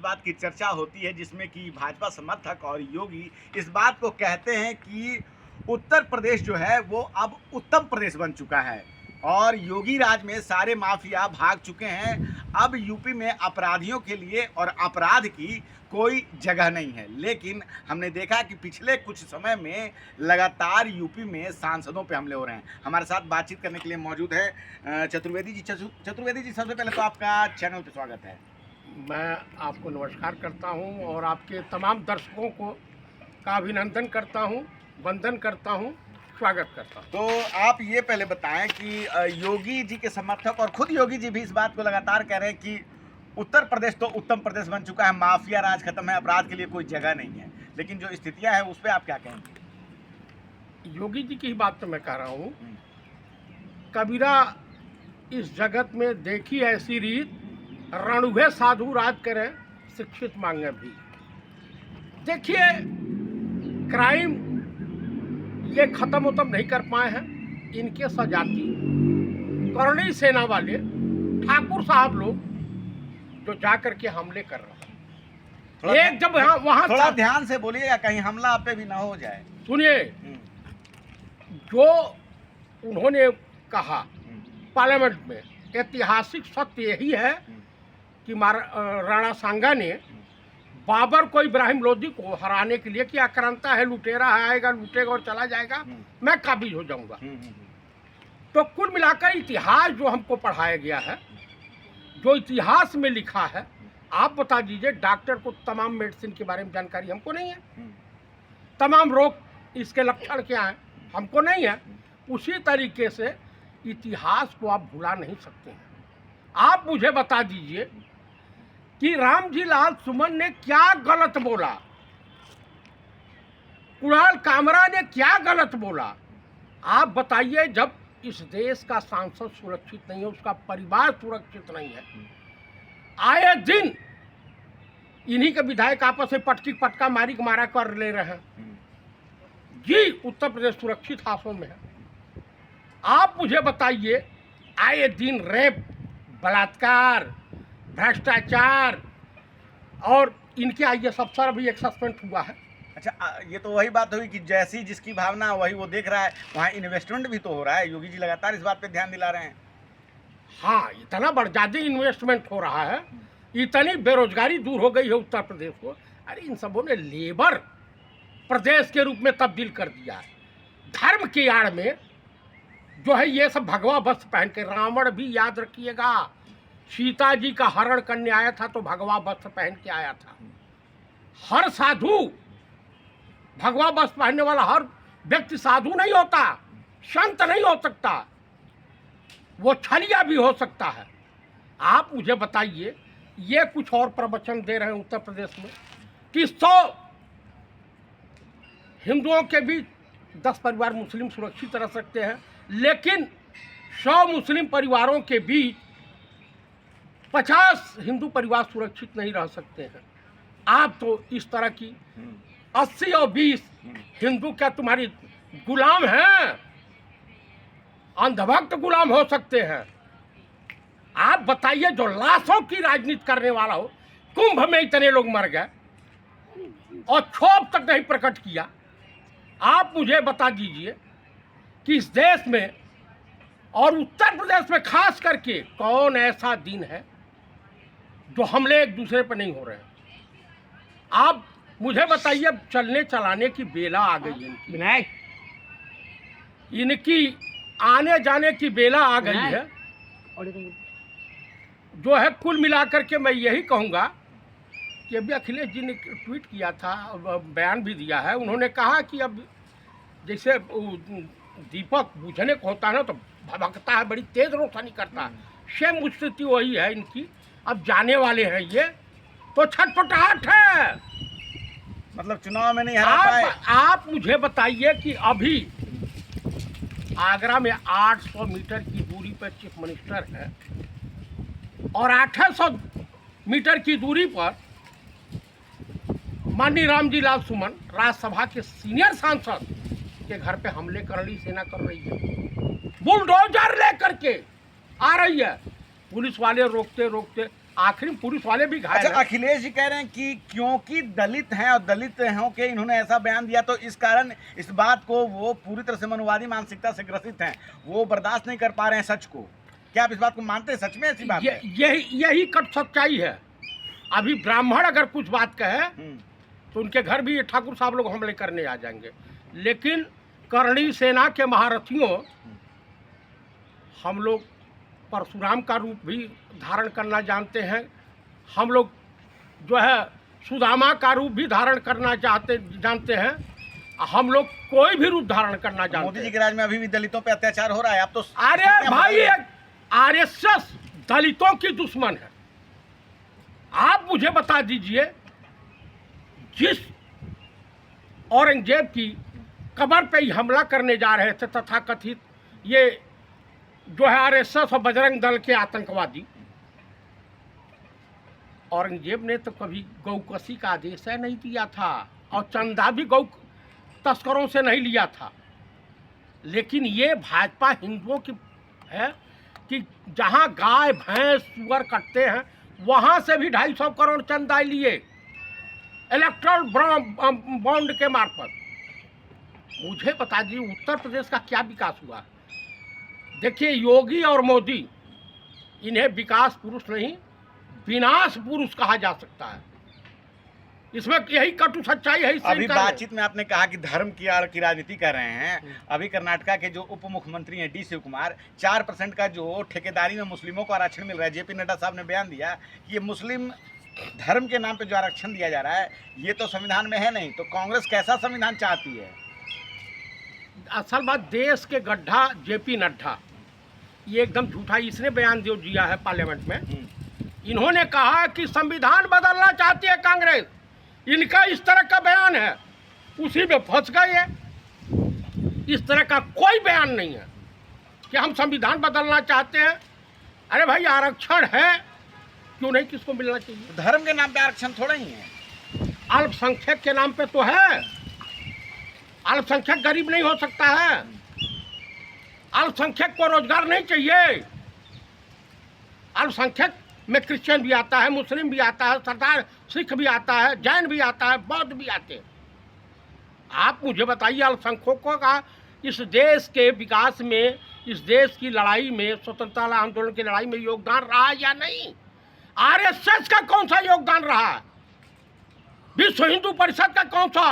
बात की चर्चा होती है जिसमें कि भाजपा समर्थक और योगी इस बात को कहते हैं कि उत्तर प्रदेश जो है वो अब उत्तम प्रदेश बन चुका है और योगी राज में सारे माफिया भाग चुके हैं। अब यूपी में अपराधियों के लिए और अपराध की कोई जगह नहीं है। लेकिन हमने देखा कि पिछले कुछ समय में लगातार यूपी में सांसदों पे हमले हो रहे हैं। हमारे साथ बातचीत करने के लिए मौजूद है चतुर्वेदी जी। चतुर्वेदी जी, सबसे पहले तो आपका चैनल पे स्वागत है। मैं आपको नमस्कार करता हूं और आपके तमाम दर्शकों को का अभिनंदन करता हूं, वंदन करता हूं, स्वागत करता हूं। तो आप ये पहले बताएं कि योगी जी के समर्थक और खुद योगी जी भी इस बात को लगातार कह रहे हैं कि उत्तर प्रदेश तो उत्तम प्रदेश बन चुका है, माफिया राज खत्म है, अपराध के लिए कोई जगह नहीं है। लेकिन जो स्थितियां हैं उस पर आप क्या कहेंगे? योगी जी की ही बात तो मैं कह रहा हूं। कबीरा इस जगत में देखी ऐसी रीत, रणुभे साधु राज करें, शिक्षित मांगे भी। देखिए, क्राइम ये खत्म उतम नहीं कर पाए हैं। इनके सजाती करणी सेना वाले ठाकुर साहब लोग जो जा करके हमले कर रहे हैं, एक जब वहां थोड़ा ध्यान से बोलिएगा, कहीं हमला आप पे भी ना हो जाए। सुनिए, जो उन्होंने कहा पार्लियामेंट में, ऐतिहासिक सत्य यही है कि राणा सांगा ने बाबर को इब्राहिम लोदी को हराने के लिए क्या आक्रांता है, लुटेरा आएगा, लूटेगा और चला जाएगा, मैं काबिज हो जाऊंगा। तो कुल मिलाकर इतिहास जो हमको पढ़ाया गया है, जो इतिहास में लिखा है, आप बता दीजिए। डॉक्टर को तमाम मेडिसिन के बारे में जानकारी हमको नहीं है, तमाम रोग इसके लक्षण क्या हैं हमको नहीं है। उसी तरीके से इतिहास को आप भुला नहीं सकते हैं। आप मुझे बता दीजिए कि रामजी लाल सुमन ने क्या गलत बोला, कुणाल कामरा ने क्या गलत बोला, आप बताइए। जब इस देश का सांसद सुरक्षित नहीं है, उसका परिवार सुरक्षित नहीं है, आए दिन इन्हीं के विधायक आपस में पटकी पटका मारी मारा कर ले रहे हैं जी। उत्तर प्रदेश सुरक्षित हाथों में है। आप मुझे बताइए, आए दिन रेप, बलात्कार, भ्रष्टाचार, और इनके IAS अफसर भी एक सस्पेंड हुआ है। अच्छा, ये तो वही बात हुई कि जैसी जिसकी भावना वही वो देख रहा है। वहाँ इन्वेस्टमेंट भी तो हो रहा है, योगी जी लगातार इस बात पे ध्यान दिला रहे हैं। हाँ, इतना ज़्यादा इन्वेस्टमेंट हो रहा है, इतनी बेरोजगारी दूर हो गई है उत्तर प्रदेश को। अरे, इन सबों ने लेबर प्रदेश के रूप में तब्दील कर दिया है। धर्म की आड़ में जो है ये सब भगवा वस्त्र पहन के, रावण भी याद रखिएगा, सीता जी का हरण करने आया था तो भगवा वस्त्र पहन के आया था। हर साधु, भगवा वस्त्र पहनने वाला हर व्यक्ति साधु नहीं होता, संत नहीं हो सकता, वो छलिया भी हो सकता है। आप मुझे बताइए, ये कुछ और प्रवचन दे रहे हैं उत्तर प्रदेश में कि 100 हिंदुओं के बीच 10 परिवार मुस्लिम सुरक्षित रह सकते हैं, लेकिन 100 मुस्लिम परिवारों के बीच 50 हिंदू परिवार सुरक्षित नहीं रह सकते हैं। आप तो इस तरह की 80 और 20 हिंदू क्या तुम्हारी गुलाम हैं? अंधभक्त गुलाम हो सकते हैं। आप बताइए, जो लाशों की राजनीति करने वाला हो, कुंभ में इतने लोग मर गए और क्षोभ तक नहीं प्रकट किया। आप मुझे बता दीजिए कि इस देश में और उत्तर प्रदेश में खास करके कौन ऐसा दिन है जो हमले एक दूसरे पर नहीं हो रहे हैं? आप मुझे बताइए, अब चलने चलाने की बेला आ गई है इनकी आने जाने की बेला आ गई है। जो है कुल मिलाकर के मैं यही कहूँगा कि अभी अखिलेश जी ने ट्वीट किया था, बयान भी दिया है। उन्होंने कहा कि अब जैसे दीपक बुझने को होता है ना, तो भभकता है, बड़ी तेज रोशनी करता है, सेम स्थिति वही है इनकी। अब जाने वाले हैं ये, तो छटपटाहट है। मतलब चुनाव में नहीं हरा पाए। आप मुझे बताइए कि अभी आगरा में 800 मीटर की दूरी पर चीफ मिनिस्टर है और 800 मीटर की दूरी पर माननीय रामजी लाल सुमन, राज्यसभा के सीनियर सांसद के घर पे हमले करणी सेना कर रही है, बुलडोजर लेकर के आ रही है। पुलिस वाले रोकते रोकते आखिरी पुलिस वाले भी घायल अच्छा, हैं। अखिलेश जी कह रहे हैं कि क्योंकि दलित हैं और दलित हों के इन्होंने ऐसा बयान दिया तो इस कारण इस बात को वो पूरी तरह से मनुवादी मानसिकता से ग्रसित हैं, वो बर्दाश्त नहीं कर पा रहे हैं सच को। क्या आप इस बात को मानते हैं? सच में ऐसी बात है? यही कट सच्चाई है। अभी ब्राह्मण अगर कुछ बात कहे तो उनके घर भी ठाकुर साहब लोग हमले करने आ जाएंगे। लेकिन करणी सेना के महारथियों, हम लोग परशुराम का रूप भी धारण करना जानते हैं, हम लोग जो है सुदामा का रूप भी धारण करना जानते हैं, हम लोग कोई भी रूप धारण करना जानते हैं। मोदी जी के राज में अभी भी दलितों पे अत्याचार हो रहा है। आप तो अरे भाई, आरएसएस दलितों की दुश्मन है। आप मुझे बता दीजिए, जिस औरंगजेब की कब्र पे ही हमला करने जा रहे थे तथाकथित ये जो है आरएसएस और बजरंग दल के आतंकवादी, औरंगजेब ने तो कभी गौकसी का आदेश नहीं दिया था और चंदा भी गौ तस्करों से नहीं लिया था। लेकिन ये भाजपा हिंदुओं की है कि जहां गाय भैंस सुअर कटते हैं वहां से भी 250 करोड़ चंदा लिए इलेक्ट्रल बॉन्ड के मार्फत। मुझे बता दीजिए उत्तर प्रदेश का क्या विकास हुआ। देखिए, योगी और मोदी, इन्हें विकास पुरुष नहीं विनाश पुरुष कहा जा सकता है। इसमें यही कटु सच्चाई है। अभी बातचीत में आपने कहा कि धर्म की आड़ की राजनीति कर रहे हैं। अभी कर्नाटका के जो उप मुख्यमंत्री हैं डी शिवकुमार, 4% का जो ठेकेदारी में मुस्लिमों को आरक्षण मिल रहा है, जेपी नड्डा साहब ने बयान दिया कि ये मुस्लिम धर्म के नाम पे जो आरक्षण दिया जा रहा है ये तो संविधान में है नहीं। तो कांग्रेस कैसा संविधान चाहती है? असल बात, देश के गड्ढा जेपी नड्डा ये एकदम झूठा इसने बयान जो दिया है पार्लियामेंट में। इन्होंने कहा कि संविधान बदलना चाहती है कांग्रेस, इनका इस तरह का बयान है, उसी में फंस गए है। इस तरह का कोई बयान नहीं है कि हम संविधान बदलना चाहते हैं। अरे भाई, आरक्षण है, क्यों नहीं, किसको मिलना चाहिए? धर्म के नाम पे आरक्षण थोड़ा ही है, अल्पसंख्यक के नाम पे तो है। अल्पसंख्यक गरीब नहीं हो सकता है। अल्पसंख्यक को रोजगार नहीं चाहिए। अल्पसंख्यक में क्रिश्चियन भी आता है, मुस्लिम भी आता है, सरदार सिख भी आता है, जैन भी आता है, बौद्ध भी आते हैं। आप मुझे बताइए, अल्पसंख्यकों का इस देश के विकास में, इस देश की लड़ाई में, स्वतंत्रता आंदोलन की लड़ाई में योगदान रहा या नहीं? आरएसएस का कौन सा योगदान रहा है? विश्व हिंदू परिषद का कौन सा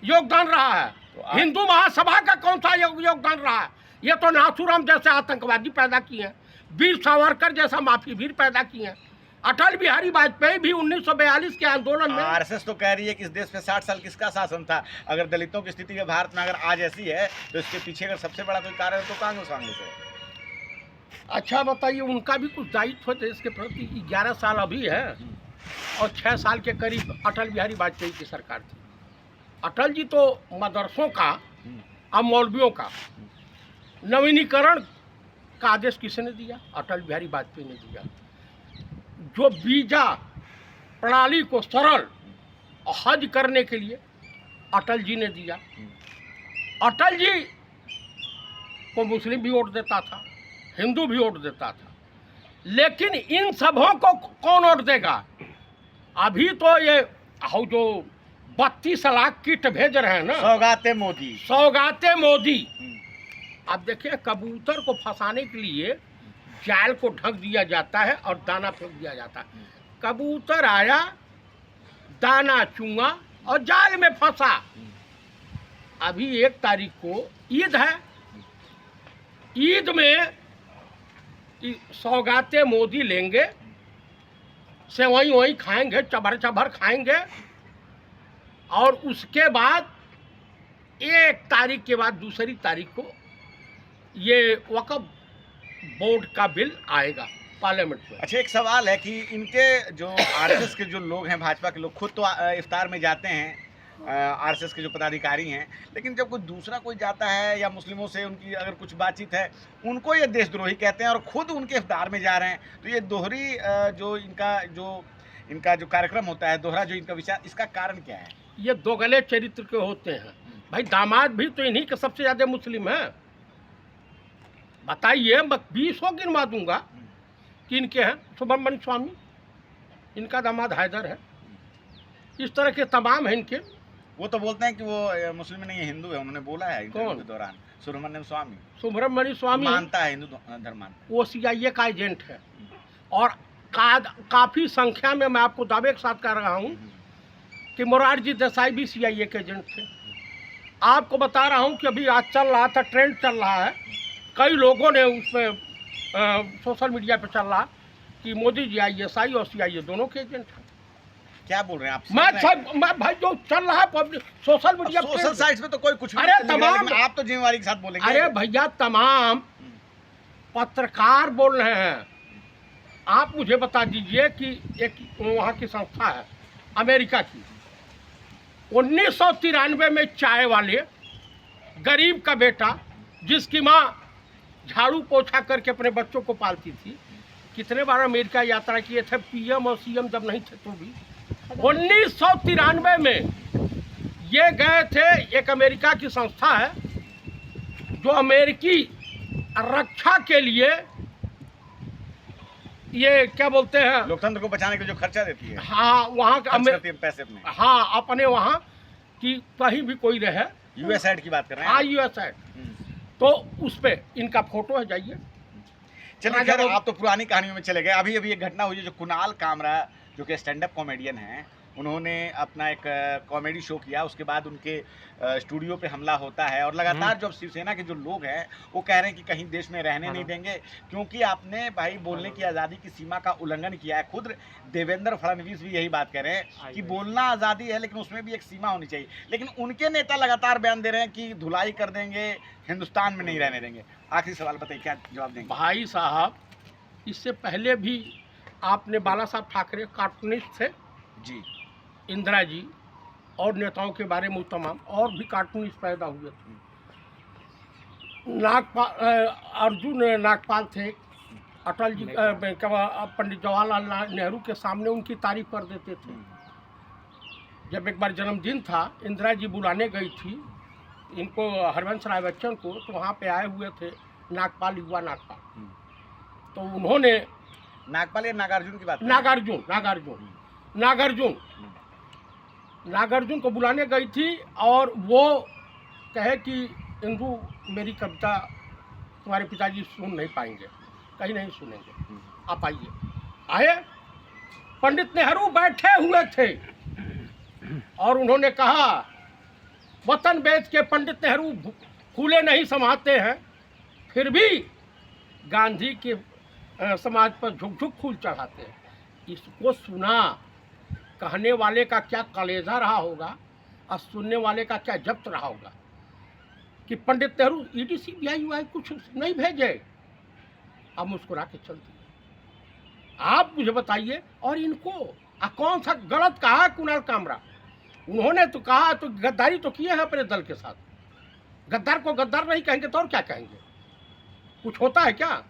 योगदान रहा है? हिंदू महासभा का कौन सा योगदान रहा है? ये तो नाथूराम जैसे आतंकवादी पैदा किए हैं, वीर सावरकर जैसा माफी वीर पैदा किए हैं, अटल बिहारी वाजपेयी भी 1942 के आंदोलन में। आरएसएस तो कह रही है कि इस देश पे 60 साल किसका शासन था? अगर दलितों की स्थिति भारत में अगर आज ऐसी है तो इसके पीछे अगर सबसे बड़ा कोई कारण तो कांग्रेस है। अच्छा बताइए, उनका भी कुछ दायित्व देश के प्रति। 11 साल अभी है और 6 साल के करीब अटल बिहारी वाजपेयी की सरकार थी। अटल जी तो मदरसों का और मौलवियों का नवीनीकरण का आदेश किसने दिया? अटल बिहारी वाजपेयी ने दिया। जो वीजा प्रणाली को सरल और हज करने के लिए अटल जी ने दिया। अटल जी को मुस्लिम भी वोट देता था, हिंदू भी वोट देता था, लेकिन इन सबों को कौन वोट देगा? अभी तो ये जो 32 लाख किट भेज रहे हैं ना, सौगाते मोदी, सौगाते मोदी। अब देखिए, कबूतर को फंसाने के लिए जाल को ढक दिया जाता है और दाना फेंक दिया जाता है। कबूतर आया, दाना चूंगा और जाल में फंसा। अभी 1 तारीख को ईद है। ईद में सौगाते मोदी लेंगे, सेवई वही खाएंगे, चबर चबर खाएंगे, और उसके बाद 1 तारीख के बाद 2 तारीख को ये वक्फ बोर्ड का बिल आएगा पार्लियामेंट में। अच्छा, एक सवाल है कि इनके जो आरएसएस के जो लोग हैं, भाजपा के लोग, खुद तो इफ्तार में जाते हैं, आरएसएस के जो पदाधिकारी हैं, लेकिन जब कोई दूसरा कोई जाता है या मुस्लिमों से उनकी अगर कुछ बातचीत है, उनको ये देशद्रोही कहते हैं और खुद उनके इफ्तार में जा रहे हैं। तो ये दोहरी जो इनका जो कार्यक्रम होता है, दोहरा जो इनका विचार, इसका कारण क्या है? ये दोगले चरित्र के होते हैं भाई। दामाद भी तो इन्हीं के सबसे ज़्यादा मुस्लिम है। बताइए, मैं 20 गिनवा दूंगा कि इनके हैं। सुब्रमण्य स्वामी इनका दामाद हैदर है। इस तरह के तमाम हैं इनके। वो तो बोलते हैं कि वो मुस्लिम नहीं है, हिंदू है, उन्होंने बोला है इंटरव्यू कौन? के दौरान। सुब्रमण्यम स्वामी सुब्रमण्य स्वामी मानता है, हिंदू धर्म मानता वो CIA का एजेंट है, और काफ़ी संख्या में मैं आपको दावे के साथ कह रहा हूँ कि मोरारजी देसाई भी CIA के एजेंट थे। आपको बता रहा हूँ कि अभी आज चल रहा था, ट्रेंड चल रहा है, कई लोगों ने उस पर सोशल मीडिया पे चल रहा कि मोदी जी ISI और CIA दोनों के एजेंट हैं। क्या बोल रहे हैं आप? मैं भाई जो चल रहा है पब्लिक सोशल मीडिया पे, सोशल साइट्स में तो कोई कुछ भी अरे नहीं लिख रहा, तमाम, लेकिन आप तो जिम्मेवारी के साथ बोलेंगे। अरे भैया तमाम पत्रकार बोल रहे हैं। आप मुझे बता दीजिए कि एक वहाँ की संस्था है अमेरिका की, 1993 में चाय वाले गरीब का बेटा जिसकी माँ झाड़ू पोछा करके अपने बच्चों को पालती थी, कितने बार अमेरिका यात्रा किए थे, PM और CM जब नहीं थे तो भी। 1993 में ये गए थे, एक अमेरिका की संस्था है जो अमेरिकी रक्षा के लिए, ये क्या बोलते हैं, लोकतंत्र को बचाने के लिए जो खर्चा देती है, हाँ वहाँ का खर्च करती है पैसे अपने। हाँ अपने वहाँ की कहीं भी कोई रहे, USAID की बात कर रहे हैं। हाँ USAID, तो उस पे इनका फोटो है, जाइए। चलिए खैर, आप तो पुरानी कहानियों में चले गए। अभी अभी एक घटना हुई है, जो कुणाल कामरा जो कि स्टैंड अप कॉमेडियन हैं, उन्होंने अपना एक कॉमेडी शो किया, उसके बाद उनके स्टूडियो पे हमला होता है, और लगातार जो शिवसेना के जो लोग हैं वो कह रहे हैं कि कहीं देश में रहने नहीं देंगे, क्योंकि आपने भाई बोलने की आज़ादी की सीमा का उल्लंघन किया है। खुद देवेंद्र फडणवीस भी यही बात कह रहे हैं कि बोलना आज़ादी है, लेकिन उसमें भी एक सीमा होनी चाहिए। लेकिन उनके नेता लगातार बयान दे रहे हैं कि धुलाई कर देंगे, हिंदुस्तान में नहीं रहने देंगे। आखिरी सवाल बताइए, क्या जवाब देंगे? भाई साहब, इससे पहले भी आपने बाला साहब ठाकरे कार्टूनिस्ट थे जी, इंदिरा जी और नेताओं के बारे में तमाम और भी कार्टूनिस्ट पैदा हुए थे। अर्जुन नागपाल थे, अटल जी पंडित जवाहरलाल नेहरू के सामने उनकी तारीफ कर देते थे। जब एक बार जन्मदिन था, इंदिरा जी बुलाने गई थी इनको, हरवंश राय बच्चन को, तो वहाँ पे आए हुए थे नागपाल, युवा नागपाल। तो उन्होंने नागपाल या नागार्जुन की बात? नागार्जुन को बुलाने गई थी, और वो कहे कि इंदु मेरी कविता तुम्हारे पिताजी सुन नहीं पाएंगे, कहीं नहीं सुनेंगे, आप आइए। आए, पंडित नेहरू बैठे हुए थे और उन्होंने कहा, वतन बेच के पंडित नेहरू फूले नहीं समाते हैं, फिर भी गांधी के समाज पर झुक झुक फूल चढ़ाते हैं। इसको सुना, कहने वाले का क्या कलेजा रहा होगा और सुनने वाले का क्या जब्त रहा होगा कि पंडित नेहरू ED CBI कुछ नहीं भेजे, अब मुस्कुरा के चल दिए। आप मुझे बताइए, और इनको कौन सा गलत कहा कुणाल कामरा? उन्होंने तो कहा, तो गद्दारी तो किए हैं अपने दल के साथ। गद्दार को गद्दार नहीं कहेंगे तो और क्या कहेंगे? कुछ होता है क्या?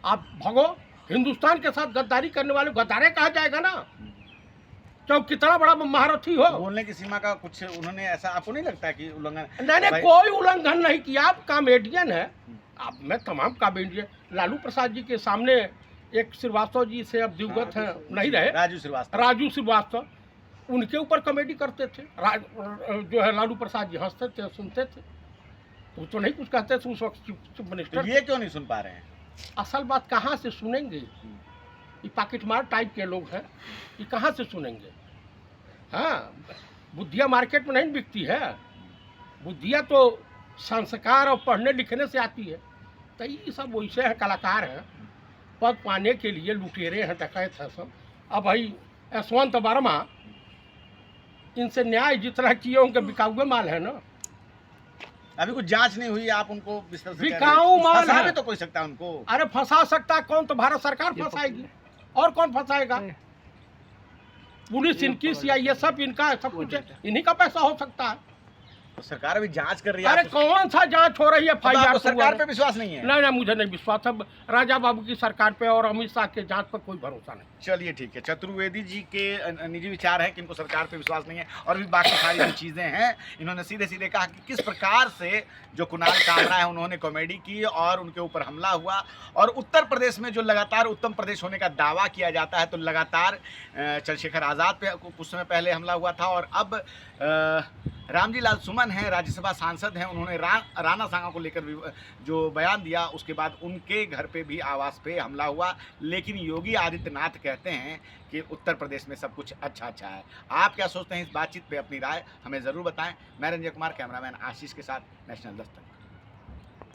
आप भगो, हिंदुस्तान के साथ गद्दारी करने वाले गद्दारे कहा जाएगा ना, चाहे कितना बड़ा महारथी हो। बोलने की सीमा का कुछ उन्होंने ऐसा आपको नहीं लगता है कि उल्लंघन? नहीं, कोई उल्लंघन नहीं किया। आप कॉमेडियन है, आप मैं तमाम कॉमेडियन। लालू प्रसाद जी के सामने एक श्रीवास्तव जी से अब दिवगत है, नहीं रहे, राजू श्रीवास्तव, उनके ऊपर कॉमेडी करते थे। जो है लालू प्रसाद जी हंसते थे, सुनते थे, वो तो नहीं कुछ कहते थे उस वक्त, चीफ मिनिस्टर। ये क्यों नहीं सुन पा रहे हैं? असल बात कहाँ से सुनेंगे? ये पॉकेटमार टाइप के लोग हैं, ये कहाँ से सुनेंगे? हाँ, बुद्धिया मार्केट में नहीं बिकती है, बुद्धिया तो संस्कार और पढ़ने लिखने से आती है। तो ये सब वैसे हैं, कलाकार हैं, पद पाने के लिए लुटेरे हैं, डकैत हैं सब। अब भाई यशवंत वर्मा, इनसे न्याय जितना किए उनके बिकाऊ माल है ना। अभी कुछ जांच नहीं हुई, आप उनको बिकाऊ माल है, तो कोई सकता है उनको। अरे फंसा सकता है कौन? तो भारत सरकार फंसाएगी, और कौन फंसाएगा? पुलिस इनकी, CIA सब इनका, सब कुछ इन्हीं का पैसा हो सकता है। तो सरकार अभी जांच कर रही है। अरे आप कौन सा जांच हो रही है? तो आपको FIR सरकार पे विश्वास नहीं है? नहीं, मुझे नहीं विश्वास है राजा बाबू की सरकार पे और अमित शाह के जांच पर कोई भरोसा नहीं। चलिए ठीक है, चतुर्वेदी जी के निजी विचार है कि इनको सरकार पे विश्वास नहीं है, और भी बाकी सारी जो चीज़ें हैं, इन्होंने सीधे सीधे कहा कि किस प्रकार से जो कुणाल कामरा है उन्होंने कॉमेडी की और उनके ऊपर हमला हुआ। और उत्तर प्रदेश में जो लगातार उत्तम प्रदेश होने का दावा किया जाता है, तो लगातार चंद्रशेखर आज़ाद पे कुछ समय पहले हमला हुआ था, और अब रामजी लाल सुमन हैं, राज्यसभा सांसद हैं, उन्होंने राणा सांगा को लेकर जो बयान दिया, उसके बाद उनके घर पे भी आवास पे हमला हुआ। लेकिन योगी आदित्यनाथ कहते हैं कि उत्तर प्रदेश में सब कुछ अच्छा है। आप क्या सोचते हैं इस बातचीत पे? अपनी राय हमें ज़रूर बताएं। मैं रंजय कुमार, कैमरामैन आशीष के साथ, नेशनल दस्तक।